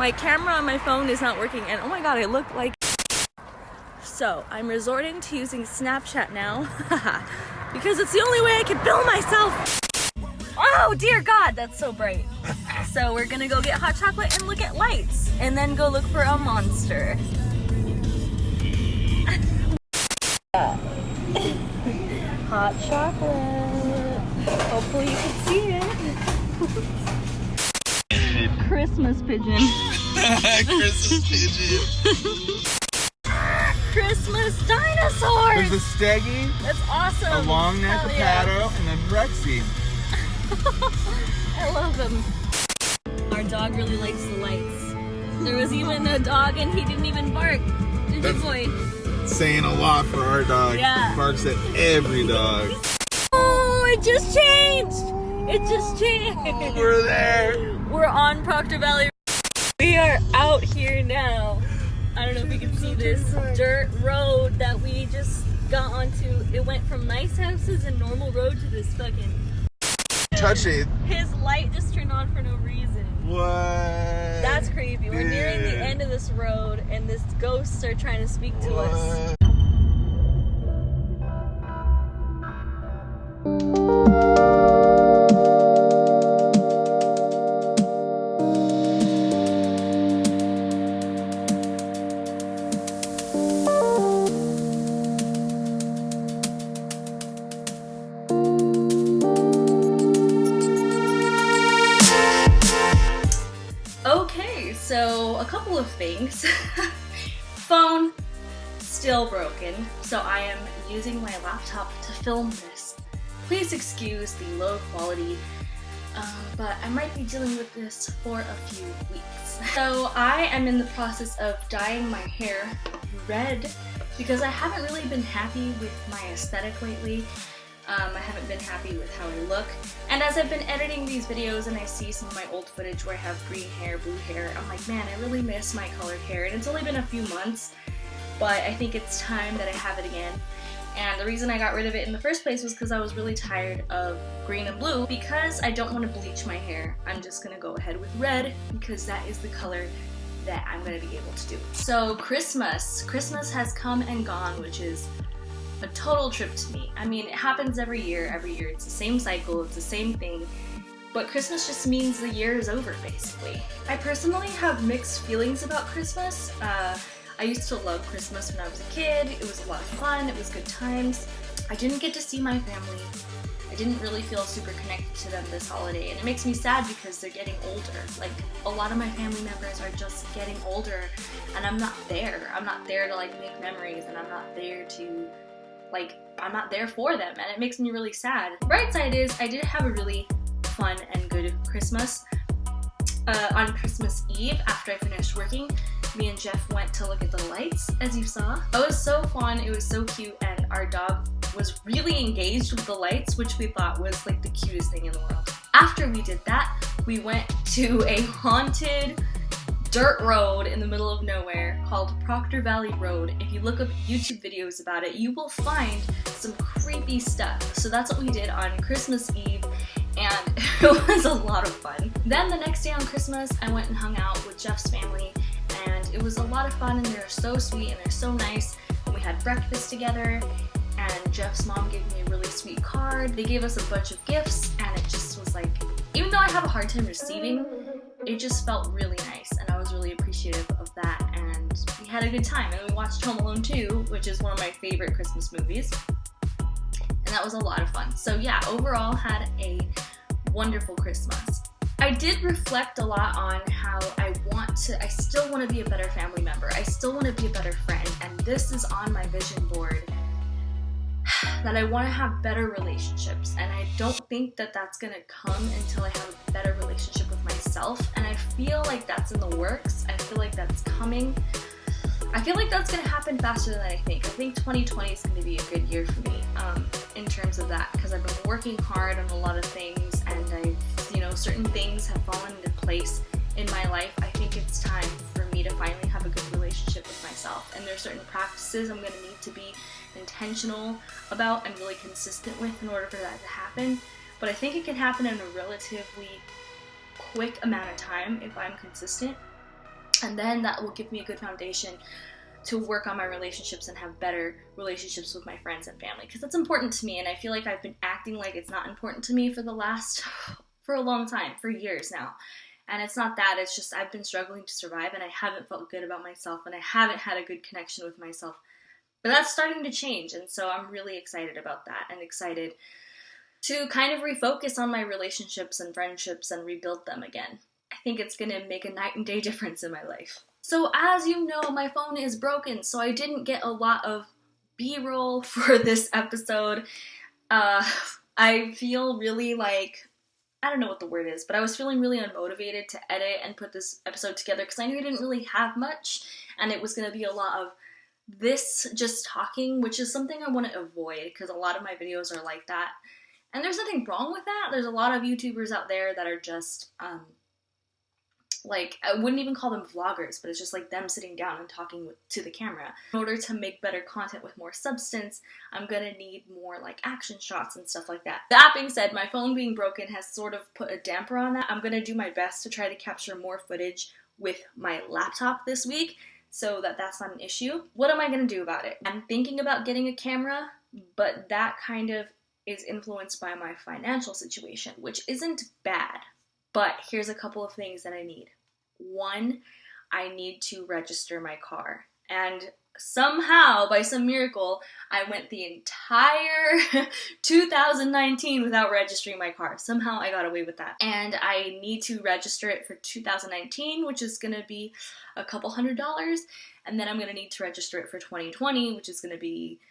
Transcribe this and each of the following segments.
My camera on my phone is not working, and oh my god, I look like... So, I'm resorting to using Snapchat now, because it's the only way I can film myself. Oh dear god, that's so bright. So we're gonna go get hot chocolate and look at lights, and then go look for a monster. Hot chocolate. Hopefully you can see it. Christmas pigeon. Christmas pigeon. Christmas dinosaurs. There's a Steggy. That's awesome. A long neck, a Pato, and a Rexy. I love them. Our dog really likes the lights. There was even a dog and he didn't even bark. Did you, boy? Saying a lot for our dog. Yeah. Barks at every dog. Oh, it just changed. It just changed. Oh, we're there. We're on Proctor Valley. We are out here now. I don't know if you can see this dirt road that we just got onto. It went from nice houses and normal road to this fucking... Touch it. His light just turned on for no reason. What? That's creepy. We're nearing the end of this road and these ghosts are trying to speak to us. Okay, so a couple of things. Phone, still broken, so I am using my laptop to film this. Please excuse the low quality, but I might be dealing with this for a few weeks. So I am in the process of dyeing my hair red because I haven't really been happy with my aesthetic lately. I haven't been happy with how I look, and as I've been editing these videos and I see some of my old footage where I have green hair, blue hair, I'm like, man, I really miss my colored hair, and it's only been a few months, but I think it's time that I have it again. And the reason I got rid of it in the first place was because I was really tired of green and blue. Because I don't want to bleach my hair, I'm just gonna go ahead with red because that is the color that I'm gonna be able to do. So Christmas has come and gone, which is a total trip to me. I mean, it happens every year it's the same cycle, it's the same thing, but Christmas just means the year is over, basically. I personally have mixed feelings about Christmas. I used to love Christmas when I was a kid. It was a lot of fun, it was good times. I didn't get to see my family. I didn't really feel super connected to them this holiday, and it makes me sad because they're getting older. Like, a lot of my family members are just getting older, and I'm not there. I'm not there to, like, make memories, and I'm not there to... I'm not there for them, and it makes me really sad. The bright side is I did have a really fun and good Christmas. On Christmas Eve, after I finished working, me and Jeff went to look at the lights, as you saw. It was so fun, it was so cute, and our dog was really engaged with the lights, which we thought was like the cutest thing in the world. After we did that, we went to a haunted dirt road in the middle of nowhere called Proctor Valley Road. If you look up YouTube videos about it, you will find some creepy stuff. So that's what we did on Christmas Eve, and it was a lot of fun. Then the next day on Christmas, I went and hung out with Jeff's family, and it was a lot of fun, and they're so sweet and they're so nice. And we had breakfast together, and Jeff's mom gave me a really sweet card. They gave us a bunch of gifts, and it just was like, even though I have a hard time receiving, it just felt really nice, and I was really appreciative of that, and we had a good time. And we watched Home Alone 2, which is one of my favorite Christmas movies, and that was a lot of fun. So yeah, overall had a wonderful Christmas. I did reflect a lot on how I still want to be a better family member. I still want to be a better friend, and this is on my vision board, that I want to have better relationships, and I don't think that that's going to come until I have a better relationship with myself, and I feel like that's in the works. I feel like that's coming. I feel like that's going to happen faster than I think. I think 2020 is going to be a good year for me in terms of that, because I've been working hard on a lot of things, and certain things have fallen into place in my life. I think it's time for me to finally have a good relationship with myself, and there's certain practices I'm going to need to be intentional about and really consistent with in order for that to happen. But I think it can happen in a relatively quick amount of time if I'm consistent. And then that will give me a good foundation to work on my relationships and have better relationships with my friends and family, because that's important to me, and I feel like I've been acting like it's not important to me for a long time, for years now. And it's not that, it's just I've been struggling to survive, and I haven't felt good about myself, and I haven't had a good connection with myself. But that's starting to change, and so I'm really excited about that, and excited to kind of refocus on my relationships and friendships and rebuild them again. I think it's going to make a night and day difference in my life. So as you know, my phone is broken, so I didn't get a lot of B-roll for this episode. I feel really like, I don't know what the word is, but I was feeling really unmotivated to edit and put this episode together because I knew I didn't really have much, and it was going to be a lot of this just talking, which is something I want to avoid because a lot of my videos are like that. And there's nothing wrong with that. There's a lot of YouTubers out there that are just, like, I wouldn't even call them vloggers, but it's just like them sitting down and talking to the camera. In order to make better content with more substance, I'm gonna need more like action shots and stuff like that. That being said, my phone being broken has sort of put a damper on that. I'm gonna do my best to try to capture more footage with my laptop this week so that that's not an issue. What am I gonna do about it? I'm thinking about getting a camera, but that kind of is influenced by my financial situation, which isn't bad. But here's a couple of things that I need. One, I need to register my car. And somehow, by some miracle, I went the entire 2019 without registering my car. Somehow I got away with that. And I need to register it for 2019, which is going to be a couple $100. And then I'm going to need to register it for 2020, which is going to be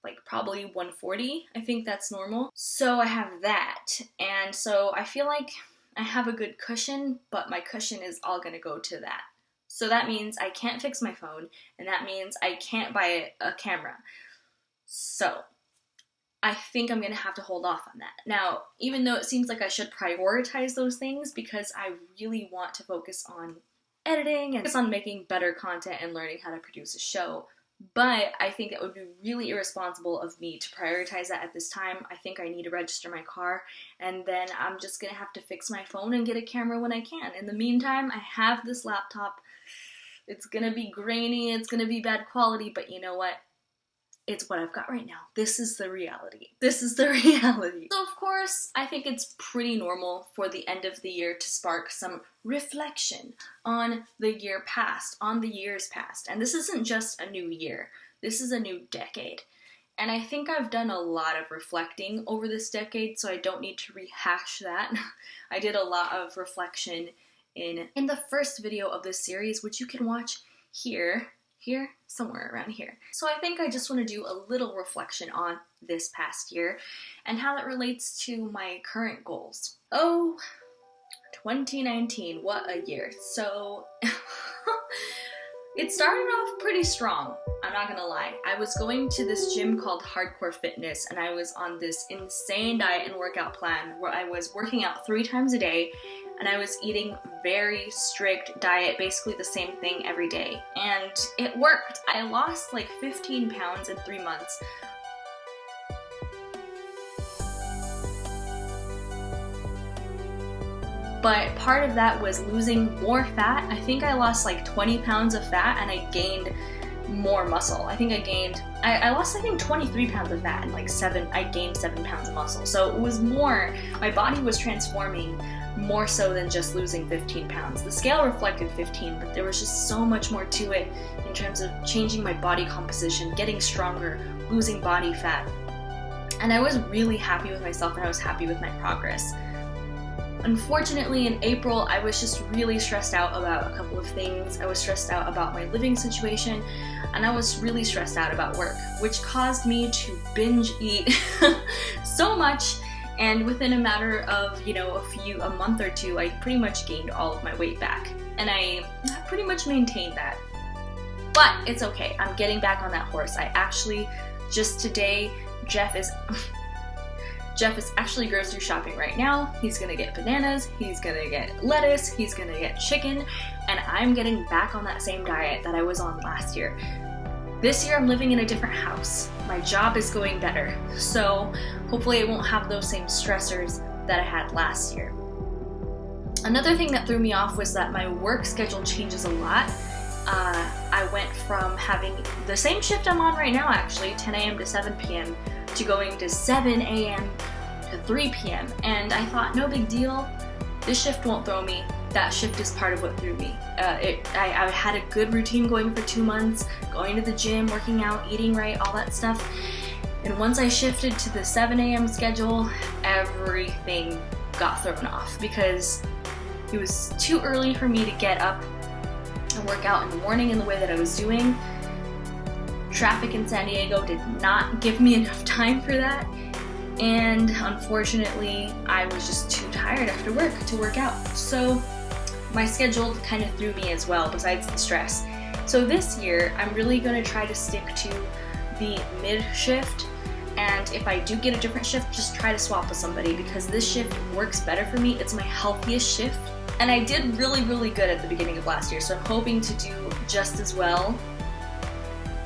like probably $140. I think that's normal. So I have that. And so I feel like I have a good cushion, but my cushion is all gonna go to that. So that means I can't fix my phone, and that means I can't buy a camera. So I think I'm gonna have to hold off on that. Now, even though it seems like I should prioritize those things because I really want to focus on editing and focus on making better content and learning how to produce a show, but I think it would be really irresponsible of me to prioritize that at this time. I think I need to register my car, and then I'm just gonna have to fix my phone and get a camera when I can. In the meantime, I have this laptop. It's gonna be grainy, it's gonna be bad quality, but you know what? It's what I've got right now. This is the reality. This is the reality. So of course, I think it's pretty normal for the end of the year to spark some reflection on the year past, on the years past. And this isn't just a new year. This is a new decade. And I think I've done a lot of reflecting over this decade, so I don't need to rehash that. I did a lot of reflection in the first video of this series, which you can watch here, somewhere around here. So I think I just want to do a little reflection on this past year and how that relates to my current goals. Oh, 2019, what a year. So it started off pretty strong, I'm not gonna lie. I was going to this gym called Hardcore Fitness, and I was on this insane diet and workout plan where I was working out 3 times a day, and I was eating very strict diet, basically the same thing every day. And it worked. I lost like 15 pounds in 3 months. But part of that was losing more fat. I think I lost like 20 pounds of fat and I gained more muscle. I think I lost 23 pounds of fat and I gained 7 pounds of muscle. So it was more, my body was transforming more so than just losing 15 pounds. The scale reflected 15, but there was just so much more to it in terms of changing my body composition, getting stronger, losing body fat. And I was really happy with myself, and I was happy with my progress. Unfortunately, in April, I was just really stressed out about a couple of things. I was stressed out about my living situation, and I was really stressed out about work, which caused me to binge eat so much. And within a matter of, a month or two, I pretty much gained all of my weight back. And I pretty much maintained that. But it's okay, I'm getting back on that horse. I actually, just today, Jeff is actually grocery shopping right now. He's gonna get bananas, he's gonna get lettuce, he's gonna get chicken, and I'm getting back on that same diet that I was on last year. This year I'm living in a different house. My job is going better, so hopefully I won't have those same stressors that I had last year. Another thing that threw me off was that my work schedule changes a lot. I went from having the same shift I'm on right now, actually, 10 a.m. to 7 p.m., to going to 7 a.m. to 3 p.m. And I thought, no big deal. This shift won't throw me. That shift is part of what threw me. I had a good routine going for 2 months, going to the gym, working out, eating right, all that stuff. And once I shifted to the 7 a.m. schedule, everything got thrown off because it was too early for me to get up and work out in the morning in the way that I was doing. Traffic in San Diego did not give me enough time for that. And unfortunately, I was just too tired after work to work out. So my schedule kind of threw me as well, besides the stress. So this year, I'm really going to try to stick to the mid shift. And if I do get a different shift, just try to swap with somebody because this shift works better for me. It's my healthiest shift. And I did really, really good at the beginning of last year. So I'm hoping to do just as well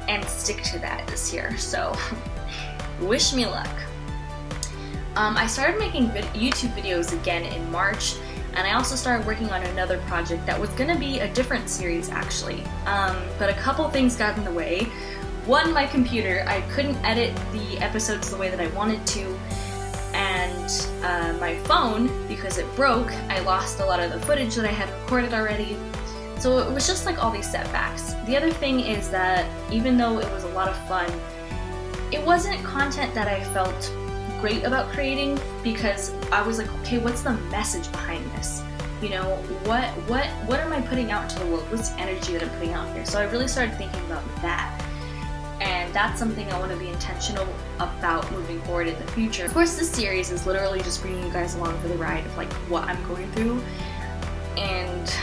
and stick to that this year. So wish me luck. I started making YouTube videos again in March, and I also started working on another project that was going to be a different series actually, but a couple things got in the way. One, my computer. I couldn't edit the episodes the way that I wanted to, and my phone, because it broke, I lost a lot of the footage that I had recorded already. So it was just like all these setbacks. The other thing is that even though it was a lot of fun, it wasn't content that I felt great about creating because I was like, okay, what's the message behind this? You know, what am I putting out into the world? What's the energy that I'm putting out here? So I really started thinking about that. And that's something I want to be intentional about moving forward in the future. Of course, this series is literally just bringing you guys along for the ride of like what I'm going through. And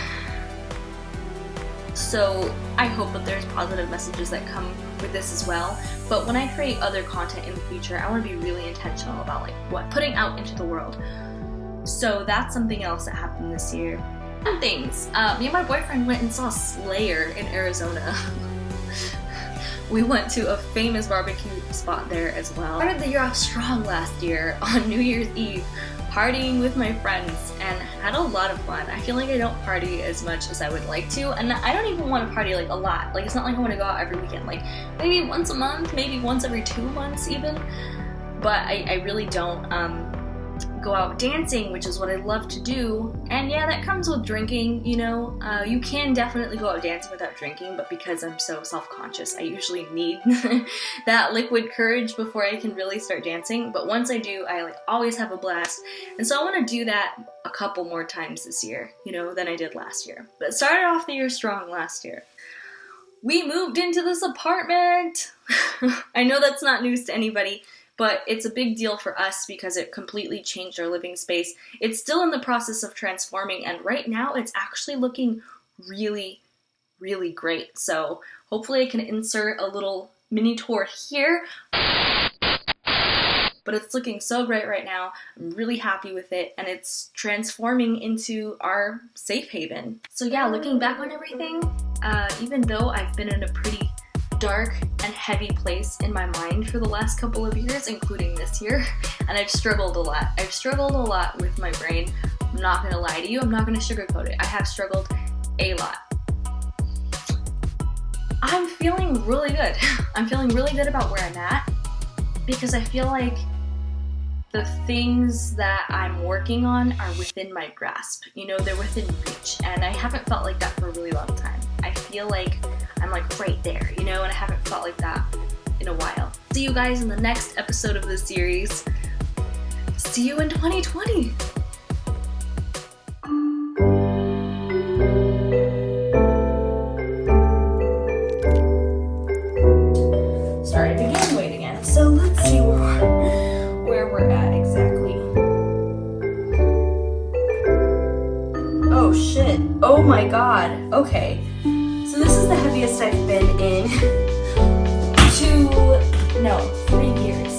so I hope that there's positive messages that come with this as well. But when I create other content in the future, I want to be really intentional about like what putting out into the world. So that's something else that happened this year. Some things. Me and my boyfriend went and saw Slayer in Arizona. We went to a famous barbecue spot there as well. I started the year off strong last year on New Year's Eve, partying with my friends, and had a lot of fun. I feel like I don't party as much as I would like to, and I don't even want to party like a lot. Like, it's not like I want to go out every weekend. Like, maybe once a month, maybe once every 2 months even. But I really don't go out dancing, which is what I love to do. And yeah, that comes with drinking, you know. You can definitely go out dancing without drinking, but because I'm so self-conscious, I usually need that liquid courage before I can really start dancing. But once I do, I like always have a blast. And so I want to do that a couple more times this year, you know, than I did last year. But started off the year strong last year. We moved into this apartment. I know that's not news to anybody, but it's a big deal for us because it completely changed our living space. It's still in the process of transforming, and right now it's actually looking really, really great. So hopefully I can insert a little mini tour here. But it's looking so great right now. I'm really happy with it, and it's transforming into our safe haven. So yeah, looking back on everything, even though I've been in a pretty dark and heavy place in my mind for the last couple of years, including this year, and I've struggled a lot. I've struggled a lot with my brain. I'm not gonna lie to you, I'm not gonna sugarcoat it. I have struggled a lot. I'm feeling really good. I'm feeling really good about where I'm at because I feel like the things that I'm working on are within my grasp. You know, they're within reach, and I haven't felt like that for a really long time. I feel like I'm like right there, you know, and I haven't felt like that in a while. See you guys in the next episode of this series. See you in 2020. Sorry, I began wait again. So let's see where we're at exactly. Oh shit. Oh my god. Okay. So this is the heaviest I've been in 3 years.